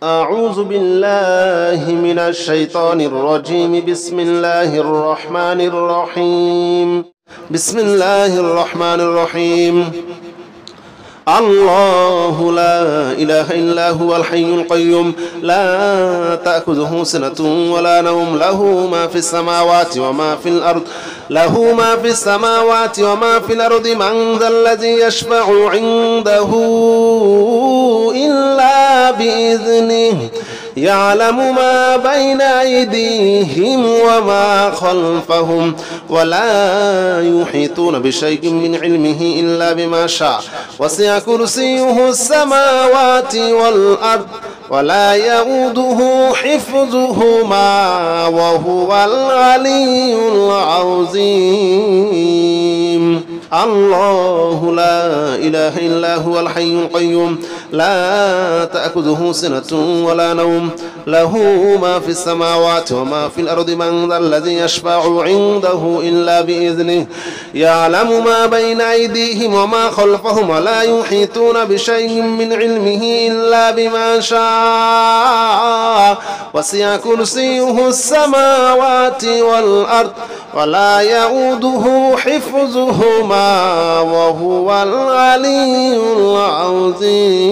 أعوذ بالله من الشيطان الرجيم. بسم الله الرحمن الرحيم. بسم الله الرحمن الرحيم. الله لا إله إلا هو الحي القيوم لا تأخذه سنة ولا نوم له ما في السماوات وما في الأرض له ما في السماوات وما في الأرض من ذا الذي يشفع عنده إلا بإذنه يعلم ما بين أيديهم وما خلفهم ولا يحيطون بشيء من علمه إلا بما شاء وسع كرسيه السماوات والأرض ولا يؤوده حفظهما وهو العلي العظيم. الله لا إله إلا هو الحي القيوم لا تأخذه سنة ولا نوم له ما في السماوات وما في الأرض من ذا الذي يشفع عنده إلا بإذنه يعلم ما بين أيديهم وما خلفهم ولا يحيطون بشيء من علمه إلا بما شاء وسع كرسيه السماوات والأرض ولا يؤوده حفظهما وهو العلي العظيم.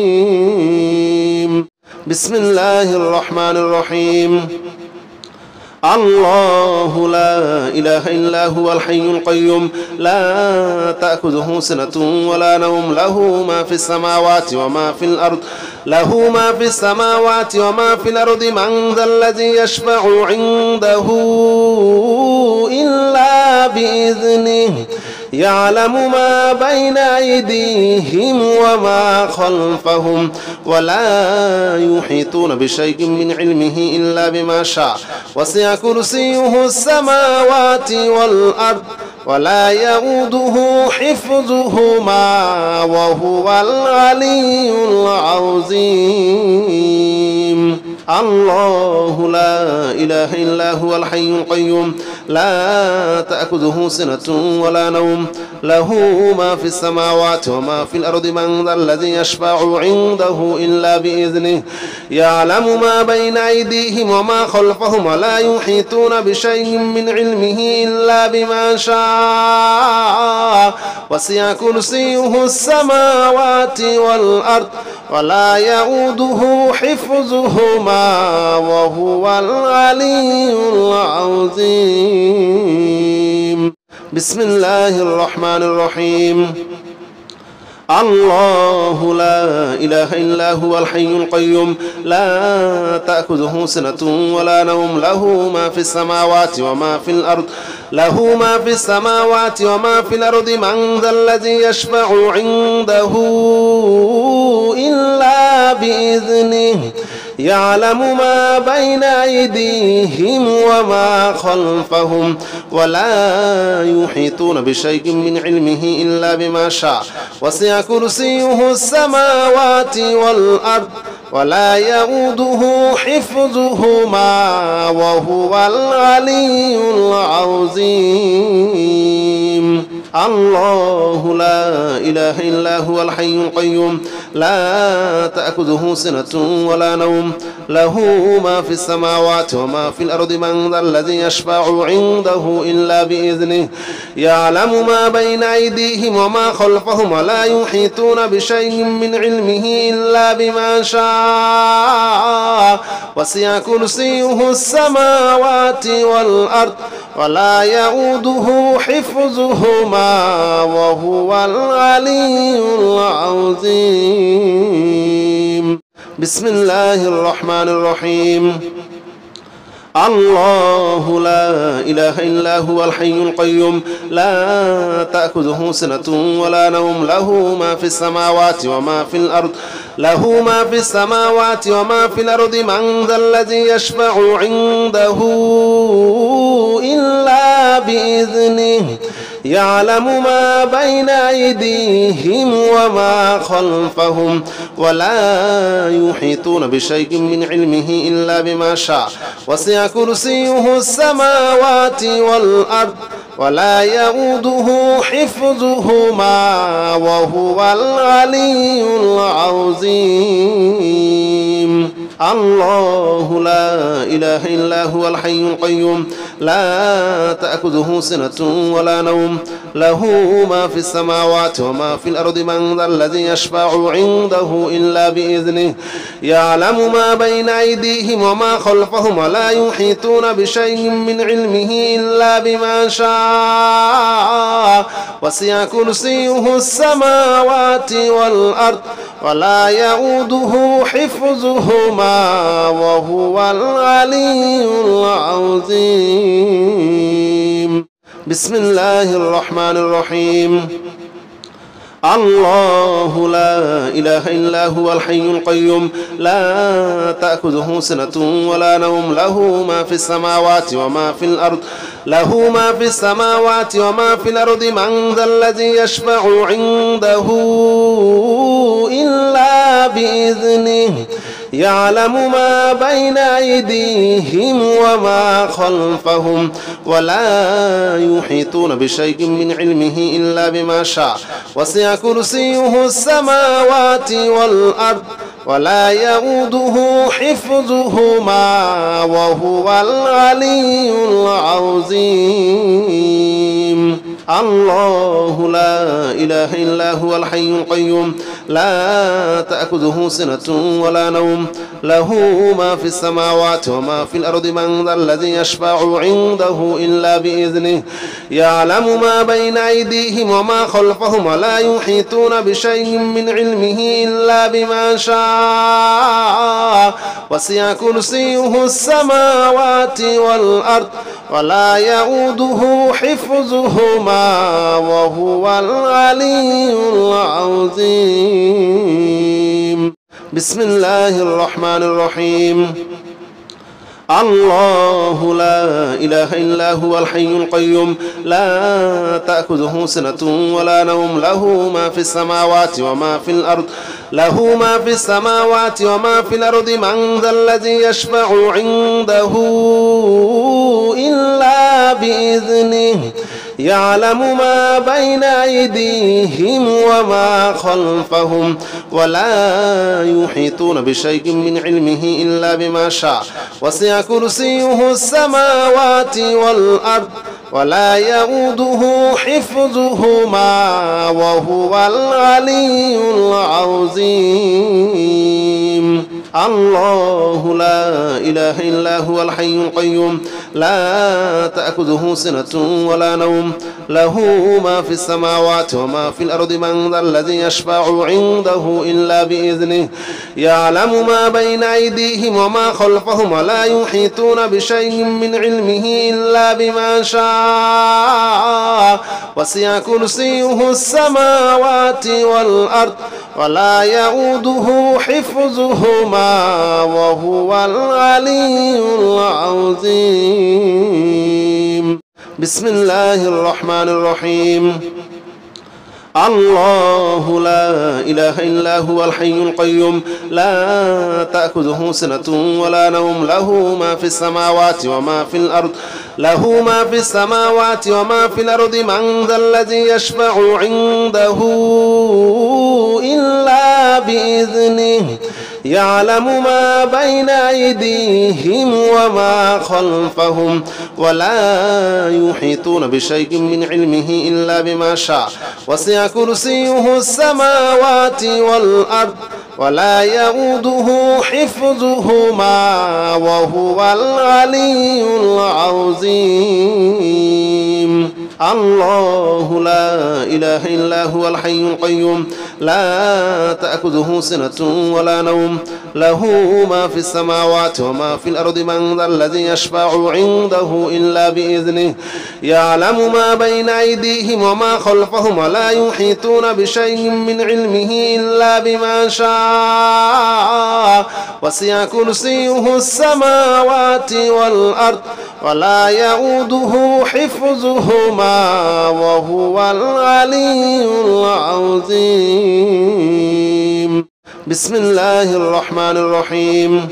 بسم الله الرحمن الرحيم. الله لا إله إلا هو الحي القيوم لا تأخذه سنة ولا نوم له ما في السماوات وما في الأرض له ما في السماوات وما في الأرض من ذا الذي يشفع عنده إلا بإذنه يعلم ما بين أيديهم وما خلفهم ولا يحيطون بشيء من علمه إلا بما شاء وسع كرسيه السماوات والأرض ولا يؤوده حفظهما وهو العلي العظيم. الله لا إله إلا هو الحي القيوم لا تأخذه سنة ولا نوم له ما في السماوات وما في الأرض من ذا الذي يشفع عنده إلا بإذنه يعلم ما بين أيديهم وما خلفهم ولا يحيطون بشيء من علمه إلا بما شاء وسع كرسيه السماوات والأرض ولا يؤوده حفظهما وهو العلي العظيم. بسم الله الرحمن الرحيم. الله لا إله إلا هو الحي القيوم لا تأخذه سنة ولا نوم له ما في السماوات وما في الأرض له ما في السماوات وما في الأرض من ذا الذي يشفع عنده إلا بإذنه يعلم ما بين أيديهم وما خلفهم ولا يحيطون بشيء من علمه إلا بما شاء وسع كرسيه السماوات والأرض ولا يؤوده حفظهما وهو العلي العظيم. الله لا إله إلا هو الحي القيوم لا تأخذه سنة ولا نوم له ما في السماوات وما في الأرض من ذا الذي يشفع عنده إلا بإذنه يعلم ما بين أيديهم وما خلفهم ولا يحيطون بشيء من علمه إلا بما شاء وسع كرسيه السماوات والأرض ولا يؤوده حفظهما وهو العلي العظيم. بسم الله الرحمن الرحيم. الله لا إله إلا هو الحي القيوم لا تأخذه سنة ولا نوم له ما في السماوات وما في الأرض له ما في السماوات وما في الأرض من ذا الذي يشفع عنده إلا بإذنه يعلم ما بين أيديهم وما خلفهم ولا يحيطون بشيء من علمه إلا بما شاء وسع كرسيه السماوات والأرض ولا يؤوده حفظهما وهو العلي العظيم. الله لا إله إلا هو الحي القيوم لا تأخذه سنة ولا نوم له ما في السماوات وما في الأرض من ذا الذي يشفع عنده إلا بإذنه يعلم ما بين أيديهم وما خلفهم ولا يحيطون بشيء من علمه إلا بما شاء وسع كرسيه السماوات والأرض ولا يؤوده حفظهما وهو العلي العظيم بسم الله الرحمن الرحيم الله لا إله إلا هو الحي القيوم لا تأخذه سنة ولا نوم له ما في السماوات وما في الأرض له ما في السماوات وما في الأرض من ذا الذي يشفع عنده إلا بإذنه يعلم ما بين أيديهم وما خلفهم ولا يحيطون بشيء من علمه إلا بما شاء وسع كرسيه السماوات والأرض ولا يؤوده حفظهما وهو العلي العظيم الله لا إله إلا هو الحي القيوم لا تأخذه سنة ولا نوم له ما في السماوات وما في الأرض من ذا الذي يشفع عنده إلا بإذنه يعلم ما بين أيديهم وما خلفهم ولا يحيطون بشيء من علمه إلا بما شاء وسع كرسيه السماوات والأرض ولا يؤوده حفظهما وهو العلي العظيم بسم الله الرحمن الرحيم الله لا إله إلا هو الحي القيوم لا تأخذه سنة ولا نوم له ما في السماوات وما في الأرض له ما في السماوات وما في الأرض من ذا الذي يشفع عنده إلا بإذنه يعلم ما بين أيديهم وما خلفهم ولا يحيطون بشيء من علمه إلا بما شاء وسع كرسيه السماوات والأرض ولا يؤوده حفظهما وهو العلي العظيم الله لا إله إلا هو الحي القيوم لا تأخذه سنة ولا نوم له ما في السماوات وما في الأرض من ذا الذي يشفع عنده إلا بإذنه يعلم ما بين أيديهم وما خلفهم ولا يحيطون بشيء من علمه إلا بما شاء وسع كرسيه السماوات والأرض ولا يؤوده حفظهما وهو العلي العظيم بسم الله الرحمن الرحيم الله لا إله إلا هو الحي القيوم لا تأخذه سنة ولا نوم له ما في السماوات وما في الأرض له ما في السماوات وما في الأرض من ذا الذي يشفع عنده إلا بإذنه يعلم ما بين أيديهم وما خلفهم ولا يحيطون بشيء من علمه إلا بما شاء وسع كرسيه السماوات والأرض ولا يؤوده حفظهما وهو العلي العظيم الله لا إله إلا هو الحي القيوم لا تأخذه سنة ولا نوم له ما في السماوات وما في الأرض من ذا الذي يشفع عنده إلا بإذنه يعلم ما بين أيديهم وما خلفهم ولا يحيطون بشيء من علمه إلا بما شاء وسع كرسيه السماوات والأرض ولا يؤوده حفظهما وهو العلي العظيم بسم الله الرحمن الرحيم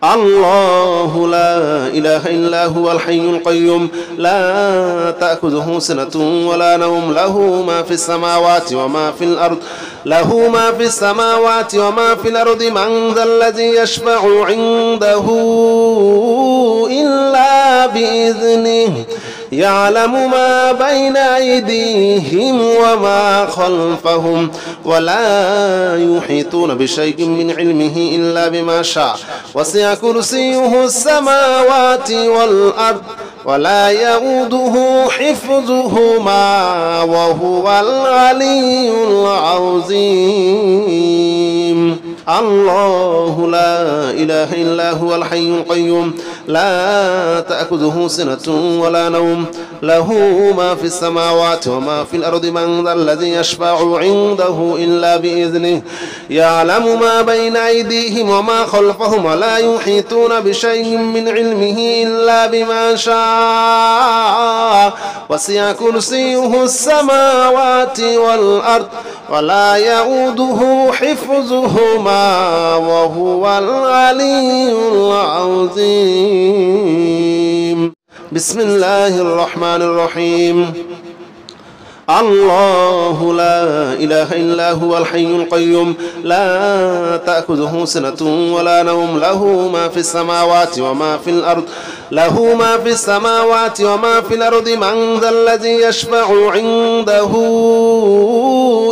الله لا إله إلا هو الحي القيوم لا تأخذه سنة ولا نوم له ما في السماوات وما في الأرض له ما في السماوات وما في الأرض من ذا الذي يشفع عنده إلا بإذنه يعلم ما بين أيديهم وما خلفهم ولا يحيطون بشيء من علمه إلا بما شاء وسع كرسيه السماوات والأرض ولا يؤوده حفظهما وهو العلي العظيم الله لا إله إلا هو الحي القيوم لا تأخذه سنة ولا نوم له ما في السماوات وما في الأرض من ذا الذي يشفع عنده إلا بإذنه يعلم ما بين أيديهم وما خلفهم ولا يحيطون بشيء من علمه إلا بما شاء وسع كرسيه السماوات والأرض ولا يؤوده حفظهما وهو العلي العظيم بسم الله الرحمن الرحيم الله لا إله إلا هو الحي القيوم لا تأخذه سنة ولا نوم له ما في السماوات وما في الأرض له ما في السماوات وما في الأرض من ذا الذي يشفع عنده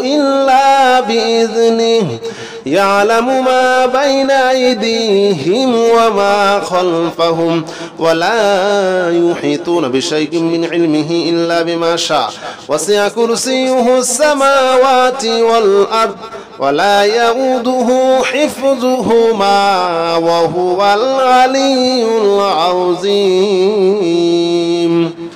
إلا بإذنه يعلم ما بين أيديهم وما خلفهم ولا يحيطون بشيء من علمه إلا بما شاء وسع كرسيه السماوات والأرض ولا يؤوده حفظهما وهو العلي العظيم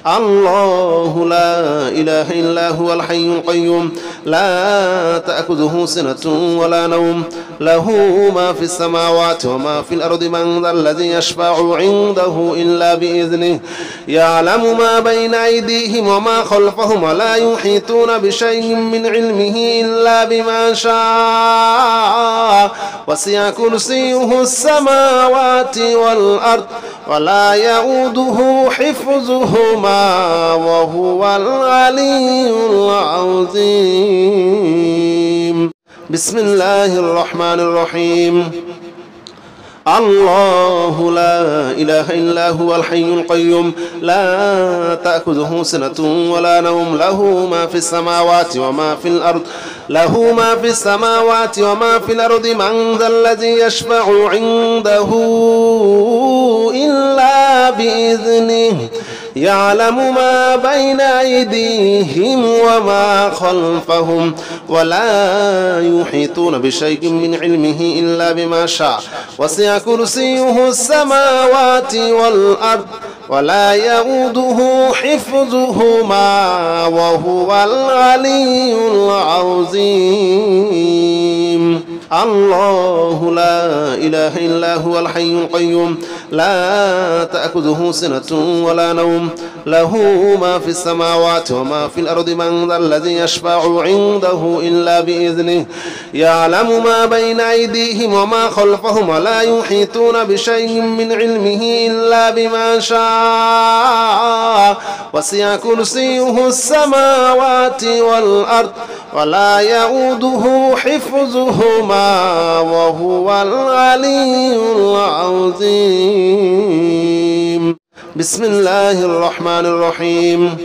الله لا إله إلا هو الحي القيوم لا تأخذه سنة ولا نوم له ما في السماوات وما في الأرض من ذا الذي يشفع عنده إلا بإذنه يعلم ما بين أيديهم وما خلفهم ولا يحيطون بشيء من علمه إلا بما شاء وسع كرسيه السماوات والأرض ولا يؤوده حفظهما وهو العلي العظيم بسم الله الرحمن الرحيم الله لا إله إلا هو الحي القيوم لا تأخذه سنة ولا نوم له ما في السماوات وما في الأرض له ما في السماوات وما في الأرض من ذا الذي يشفع عنده إلا بإذنه يعلم ما بين أيديهم وما خلفهم ولا يحيطون بشيء من علمه إلا بما شاء وسع كرسيه السماوات والأرض ولا يؤوده حفظهما وهو العلي العظيم الله لا إله إلا هو الحي القيوم لا تأخذه سنة ولا نوم له ما في السماوات وما في الأرض من ذا الذي يشفع عنده إلا بإذنه يعلم ما بين أيديهم وما خلفهم ولا يحيطون بشيء من علمه إلا بما شاء وسع كرسيه السماوات والأرض ولا يؤوده حفظهما وهو العلي العظيم بسم الله الرحمن الرحيم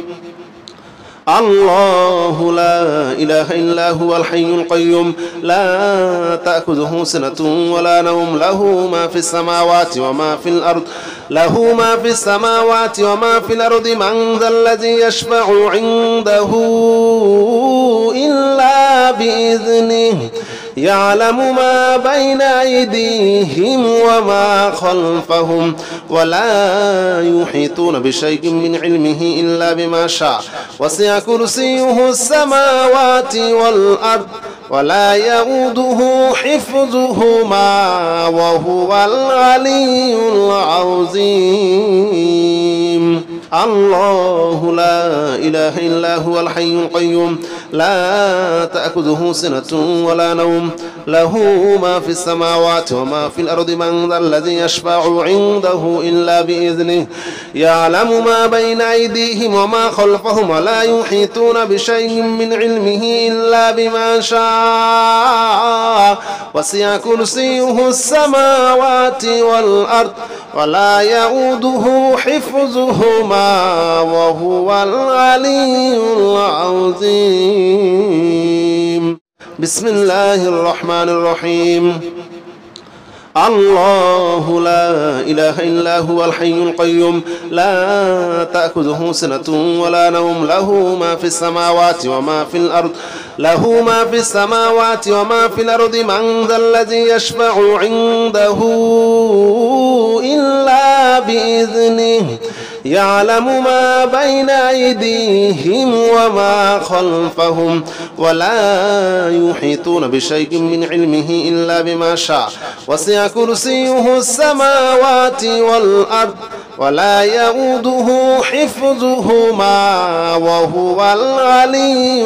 الله لا إله إلا هو الحي القيوم لا تأخذه سنة ولا نوم له ما في السماوات وما في الأرض له ما في السماوات وما في الأرض من ذا الذي يشفع عنده إلا بإذنه يعلم ما بين أيديهم وما خلفهم ولا يحيطون بشيء من علمه إلا بما شاء وسع كرسيه السماوات والأرض ولا يؤوده حفظهما وهو العلي العظيم الله لا إله إلا هو الحي القيوم لا تأخذه سنة ولا نوم له ما في السماوات وما في الأرض من ذا الذي يشفع عنده إلا بإذنه يعلم ما بين أيديهم وما خلفهم ولا يحيطون بشيء من علمه إلا بما شاء وسع كرسيه السماوات والأرض ولا يؤوده حفظهما وهو العلي العظيم بسم الله الرحمن الرحيم الله لا إله إلا هو الحي القيوم لا تأخذه سنة ولا نوم له ما في السماوات وما في الأرض له ما في السماوات وما في الأرض من ذا الذي يشفع عنده إلا بإذنه يعلم ما بين أيديهم وما خلفهم ولا يحيطون بشيء من علمه إلا بما شاء وسع كرسيه السماوات والأرض ولا يؤوده حفظهما وهو العلي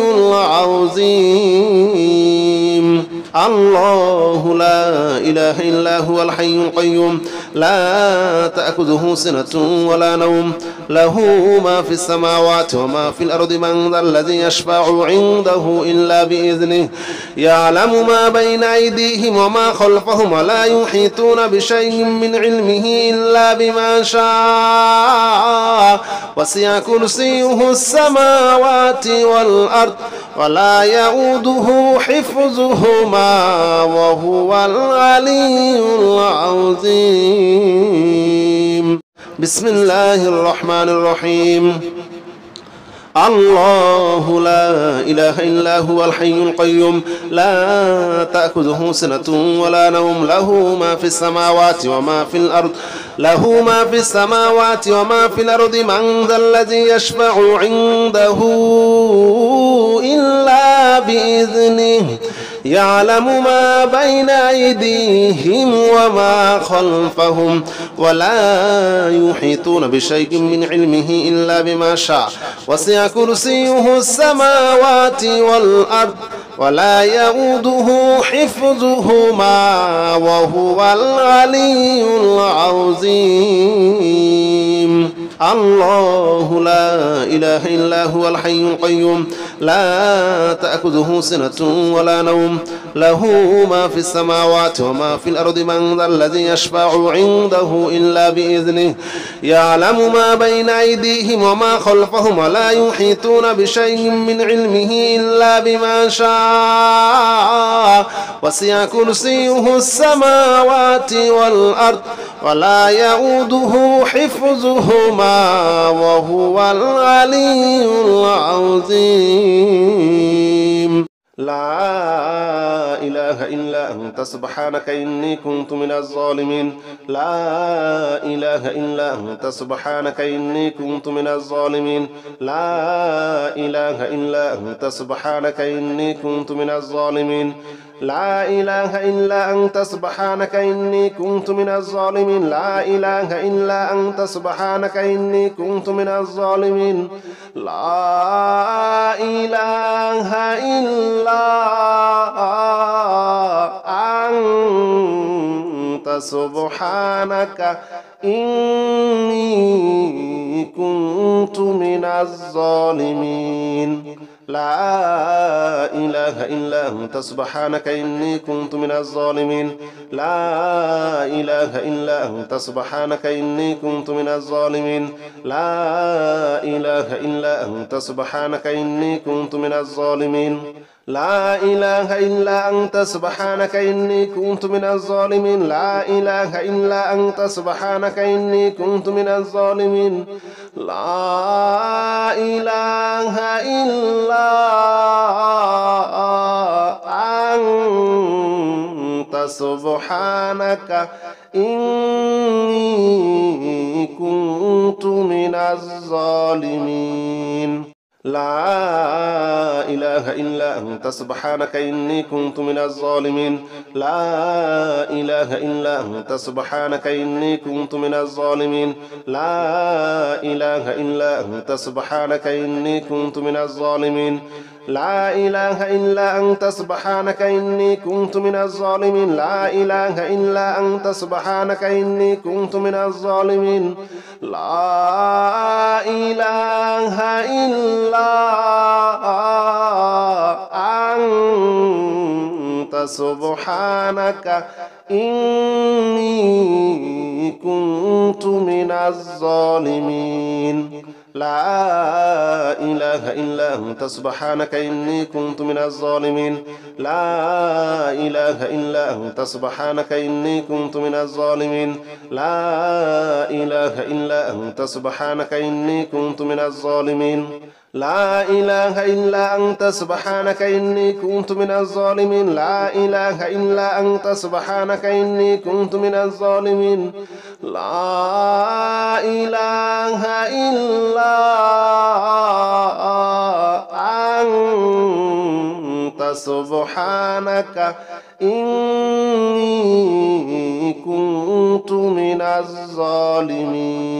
العظيم الله لا إله إلا هو الحي القيوم لا تأخذه سنة ولا نوم له ما في السماوات وما في الأرض من ذا الذي يشفع عنده إلا بإذنه يعلم ما بين أيديهم وما خلفهم ولا يحيطون بشيء من علمه إلا بما شاء وسع كرسيه السماوات والأرض ولا يؤوده حفظهما وهو العلي العظيم بسم الله الرحمن الرحيم الله لا إله إلا هو الحي القيوم لا تأخذه سنة ولا نوم له ما في السماوات وما في الأرض له ما في السماوات وما في الأرض من ذا الذي يشفع عنده إلا بإذنه يعلم ما بين أيديهم وما خلفهم ولا يحيطون بشيء من علمه إلا بما شاء وسع كرسيه السماوات والأرض ولا يؤوده حفظهما وهو العلي العظيم الله لا إله إلا هو الحي القيوم لا تأخذه سنة ولا نوم له ما في السماوات وما في الأرض من ذا الذي يشفع عنده إلا بإذنه يعلم ما بين أيديهم وما خلفهم ولا يحيطون بشيء من علمه إلا بما شاء وسع كرسيه السماوات والأرض ولا يؤوده حفظهما وهو العلي العظيم لا إله إلا أنت سبحانك إني كنت من الظالمين لا إله إلا أنت سبحانك إني كنت من الظالمين لا إله إلا أنت سبحانك إني كنت من الظالمين لا إله إلا أنت سبحانك إني كنت من الظالمين لا إله إلا أنت سبحانك إني كنت من الظالمين لا إله إلا أنت سبحانك إني كنت من الظالمين لا إله إلا أنت سبحانك إني كنت من الظالمين لا إله إلا أنت سبحانك إني كنت من الظالمين لا إله إلا أنت سبحانك إني كنت من الظالمين لا إله إلا أنت سبحانك إني كنت من الظالمين لا إله إلا أنت سبحانك إني كنت من الظالمين لا إله إلا أنت سبحانك إني كنت من الظالمين لا إله إلا أنت سبحانك إني كنت من الظالمين لا إله إلا أنت سبحانك إني كنت من الظالمين لا إله إلا أنت سبحانك إني كنت من الظالمين لا إله إلا أنت سبحانك إني كنت من الظالمين لا إله إلا أنت سبحانك إني كنت من الظالمين لا إله إلا أنت سبحانك إني كنت من الظالمين لا إله إلا أنت سبحانك إني كنت من الظالمين لا إله إلا أنت سبحانك إني كنت من الظالمين لا إله إلا أنت سبحانك إني كنت من الظالمين لا إله إلا أنت سبحانك إني كنت من الظالمين لا إله إلا أنت سبحانك إني كنت من الظالمين لا إله إلا أنت سبحانك إني كنت من الظالمين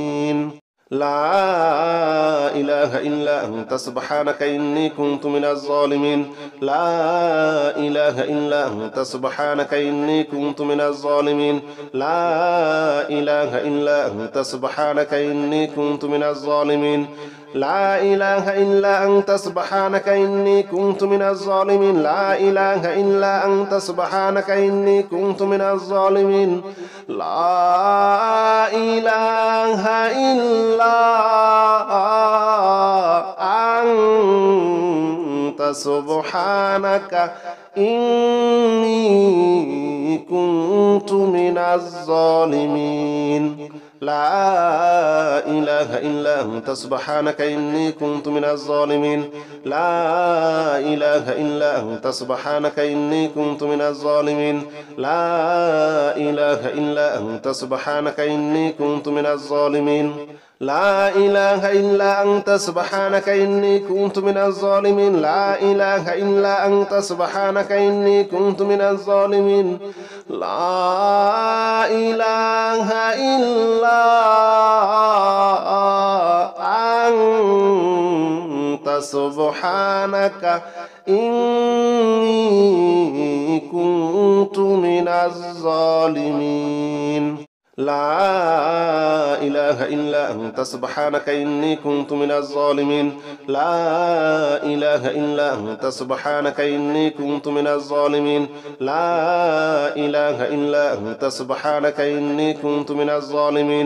لا إله إلا أنت سبحانك إني كنت من الظالمين لا إله إلا أنت سبحانك إني كنت من الظالمين لا إله إلا أنت سبحانك إني كنت من الظالمين لا إله إلا أنت سبحانك إني كنت من الظالمين لا إله إلا أنت سبحانك إني كنت من الظالمين لا إله إلا أنت سبحانك إني كنت من الظالمين لا إله إلا أنت سبحانك إني كنت من الظالمين لا إله إلا أنت سبحانك إني كنت من الظالمين لا إله إلا أنت سبحانك إني كنت من الظالمين لا إله إلا أنت سبحانك إني كنت من الظالمين لا إله إلا أنت سبحانك إني كنت من الظالمين لا إله إلا أنت سبحانك إني كنت من الظالمين لا إله إلا أنت سبحانك إني كنت من الظالمين لا إله إلا أنت سبحانك إني كنت من الظالمين لا إله إلا أنت سبحانك إني كنت من الظالمين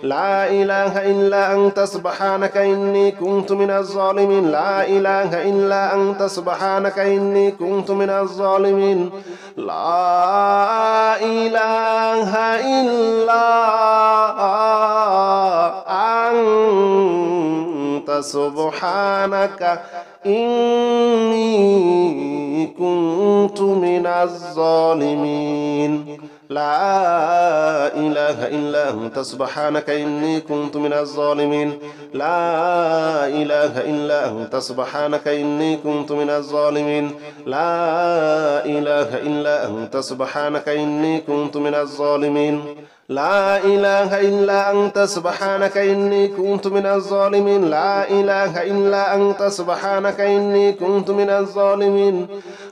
لا إله إلا أنت سبحانك إني كنت من الظالمين لا إله إلا أنت سبحانك إني كنت من الظالمين لا إله إلا أنت سبحانك إني كنت من الظالمين لا إله إلا أنت سبحانك إني كنت من الظالمين لا إله إلا أنت سبحانك إني كنت من الظالمين لا إله إلا أنت سبحانك إني كنت من الظالمين لا إله إلا أنت سبحانك إني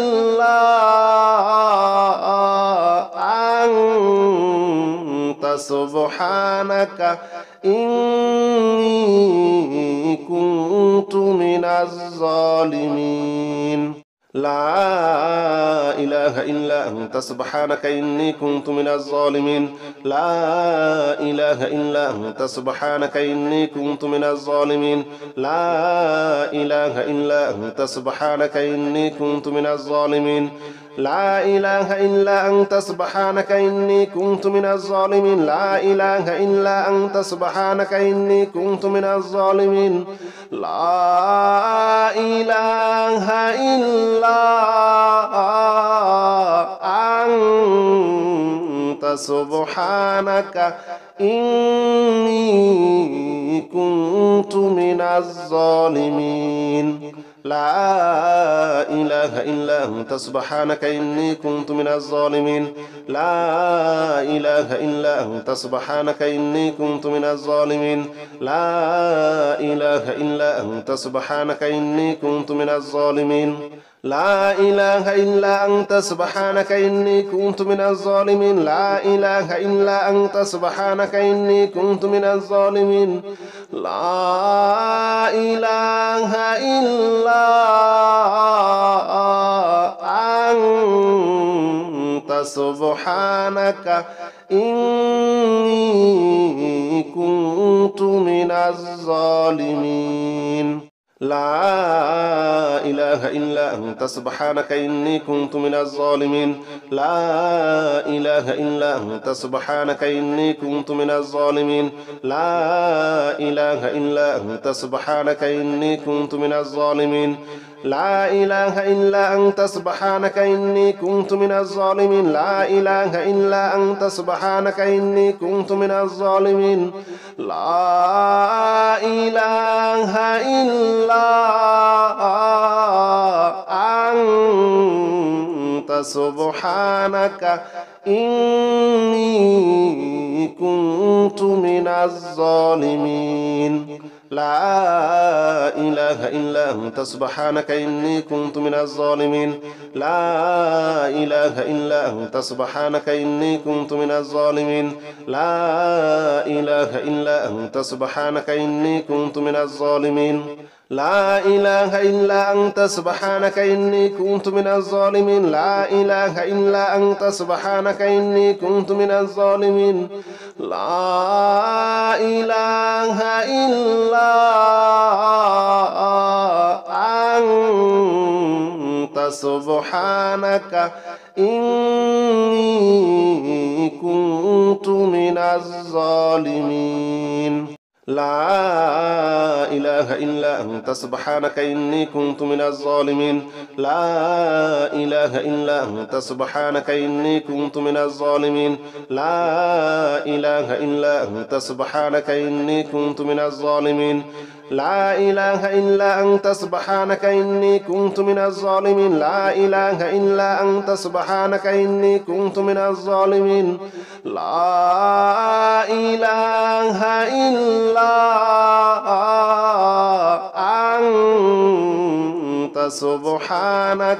كنت من الظالمين لا إله إلا أنت سبحانك إني كنت من الظالمين لا إله إلا أنت سبحانك إني كنت من الظالمين لا إله إلا أنت سبحانك إني كنت من الظالمين لا إله إلا أنت سبحانك إني كنت من الظالمين لا إله إلا أنت سبحانك إني كنت من الظالمين لا إله إلا أنت سبحانك إني كنت من الظالمين لا إله إلا أنت سبحانك إني كنت من الظالمين لا إله إلا أنت سبحانك إني كنت من الظالمين لا إله إلا أنت سبحانك إني كنت من الظالمين لا إله إلا أنت سبحانك إني كنت من الظالمين لا إله إلا أنت سبحانك إني كنت من الظالمين لا إله إلا أنت سبحانك إني كنت من الظالمين لا إله إلا أنت سبحانك إني كنت من الظالمين لا إله إلا أنت سبحانك إني كنت من الظالمين لا إله إلا أنت سبحانك إني كنت من الظالمين لا إله إلا أنت سبحانك إني كنت من الظالمين لا إله إلا أنت سبحانك إني كنت من الظالمين لا إله إلا أنت سبحانك إني كنت من الظالمين لا إله إلا أنت سبحانك إني كنت من الظالمين لا إله إلا أنت سبحانك إني كنت من الظالمين لا إله إلا أنت سبحانك إني كنت من الظالمين لا إله إلا أنت سبحانك إني كنت من الظالمين لا إله إلا أنت سبحانك إني كنت من الظالمين لا إله إلا أنت سبحانك إني كنت من الظالمين لا إله إلا أنت سبحانك إني كنت من الظالمين لا إله إلا أنت سبحانك إني كنت من الظالمين لا إله إلا أنت سبحانك إني كنت من الظالمين لا إله إلا أنت سبحانك إني كنت من الظالمين لا إله إلا أنت سبحانك إني كنت من الظالمين لا إله إلا أنت سبحانك إني كنت من الظالمين لا إله إلا أنت سبحانك إني كنت من الظالمين لا إله إلا أنت سبحانك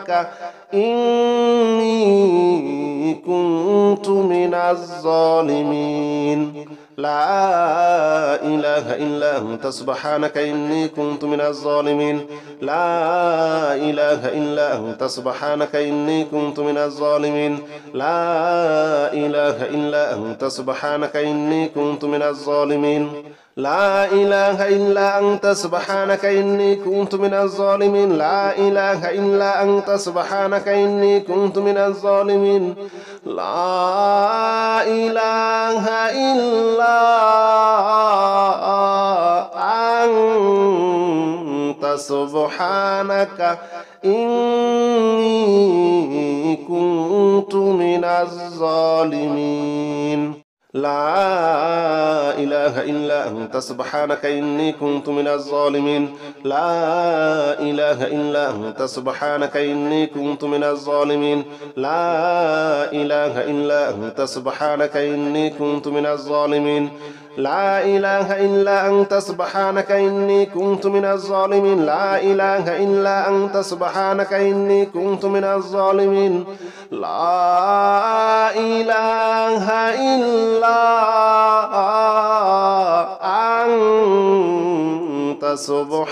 إني كنت من الظالمين لا إله إلا أنت سبحانك إني كنت من الظالمين لا إله إلا أنت سبحانك إني كنت من الظالمين لا إله إلا أنت سبحانك إني كنت من الظالمين لا إله إلا أنت سبحانك إني كنت من الظالمين لا إله إلا أنت سبحانك إني كنت من الظالمين لا إله إلا أنت سبحانك إني كنت من الظالمين لا إله إلا أنت سبحانك إني كنت من الظالمين لا إله إلا أنت سبحانك إني كنت من الظالمين لا إله إلا أنت سبحانك إني كنت من الظالمين لا إله إلا أنت سبحانك إني كنت من الظالمين لا إله إلا أنت سبحانك إني كنت من الظالمين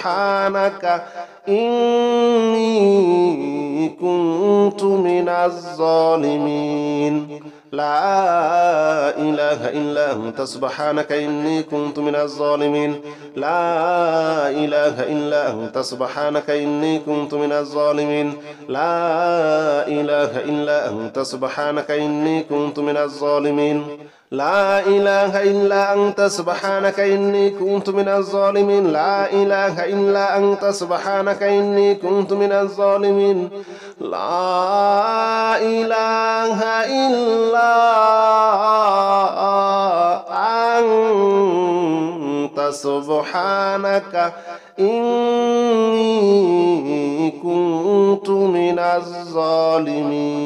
لا إله إلا أنت سبحانك إني كنت من الظالمين لا إله إلا أنت سبحانك إني كنت من الظالمين لا إله إلا أنت سبحانك إني كنت من الظالمين لا إله إلا أنت سبحانك إني كنت من الظالمين لا إله إلا أنت سبحانك إني كنت من الظالمين لا إله إلا أنت سبحانك إني كنت من الظالمين لا إله إلا سبحانك إني كنت من الظالمين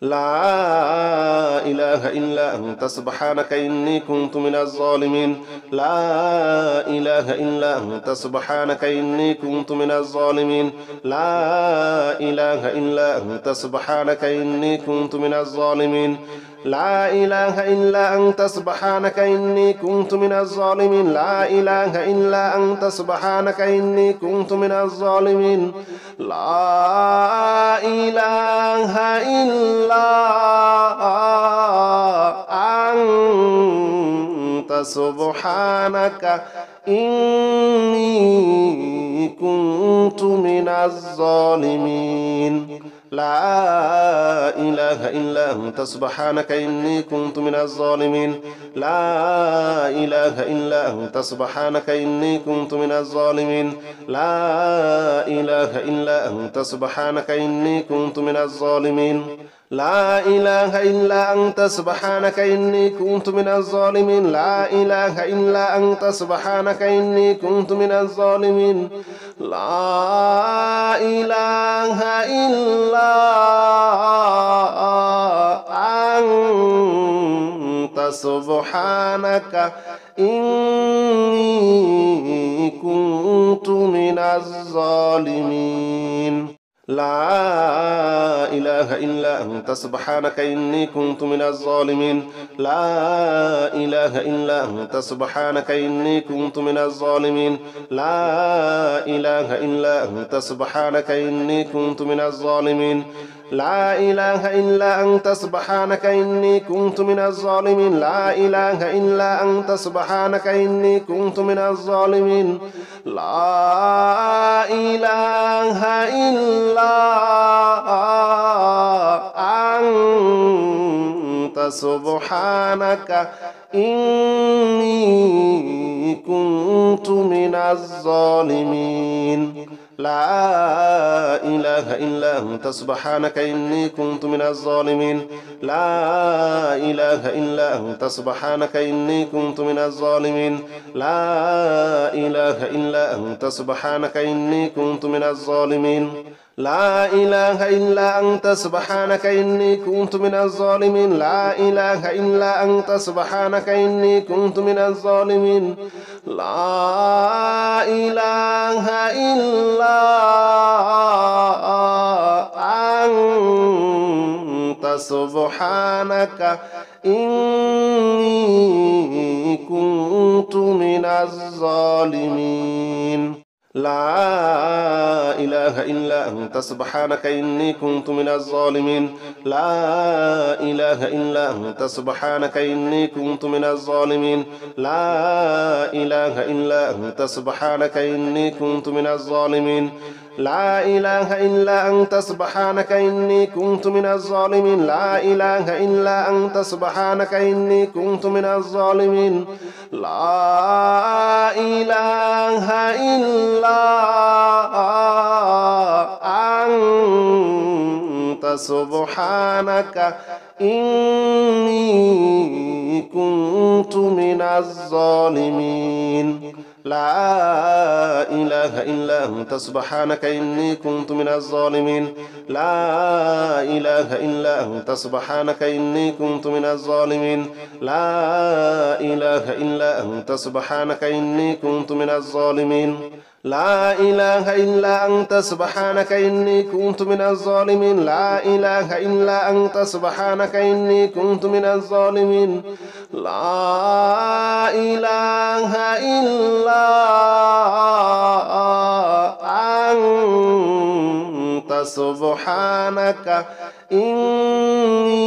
لا إله إلا أنت سبحانك إني كنت من الظالمين لا إله إلا أنت سبحانك إني كنت من الظالمين لا إله إلا أنت سبحانك إني كنت من الظالمين لا إله إلا أنت سبحانك إني كنت من الظالمين لا إله إلا أنت سبحانك إني كنت من الظالمين لا إله إلا أنت سبحانك إني كنت من الظالمين لا إله إلا أنت سبحانك إني كنت من الظالمين لا إله إلا أنت سبحانك إني كنت من الظالمين لا إله إلا أنت سبحانك إني كنت من الظالمين لا إله إلا أنت سبحانك إني كنت من الظالمين لا إله إلا أنت سبحانك إني كنت من الظالمين لا إله إلا أنت سبحانك إني كنت من الظالمين لا إله إلا أنت سبحانك إني كنت من الظالمين لا إله إلا أنت سبحانك إني كنت من الظالمين لا إله إلا أنت سبحانك إني كنت من الظالمين لا إله إلا أنت سبحانك إني كنت من الظالمين لا إله إلا أنت سبحانك إني كنت من الظالمين لا إله إلا أنت سبحانك إني كنت من الظالمين لا إله إلا أنت سبحانك إني كنت من الظالمين لا إله إلا أنت سبحانك إني كنت من الظالمين لا إله إلا أنت سبحانك إني كنت من الظالمين لا إله إلا أنت سبحانك إني كنت من الظالمين لا إله إلا أنت سبحانك إني كنت من الظالمين لا إله إلا أنت سبحانك إني كنت من الظالمين لا إله إلا أنت سبحانك إني كنت من الظالمين لا إله إلا أنت سبحانك إني كنت من الظالمين لا إله إلا أنت سبحانك إني كنت من الظالمين لا إله إلا أنت سبحانك إني كنت من الظالمين لا إله إلا أنت سبحانك إني كنت من الظالمين لا إله إلا أنت سبحانك إني كنت من الظالمين لا إله إلا أنت سبحانك إني كنت من الظالمين لا إله إلا أنت سبحانك إني كنت من الظالمين لا إله إلا أنت سبحانك إني كنت من الظالمين لا إله إلا أنت سبحانك إني كنت من الظالمين لا إله إلا أنت سبحانك إني كنت من الظالمين لا إله إلا أنت سبحانك إني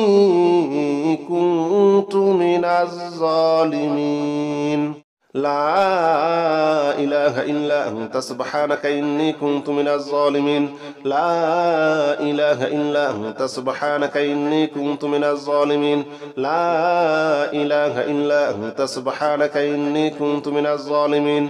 كنت من الظالمين لا إله إلا أنت سبحانك إني كنت من الظالمين لا إله إلا أنت سبحانك إني كنت من الظالمين لا إله إلا أنت سبحانك إني كنت من الظالمين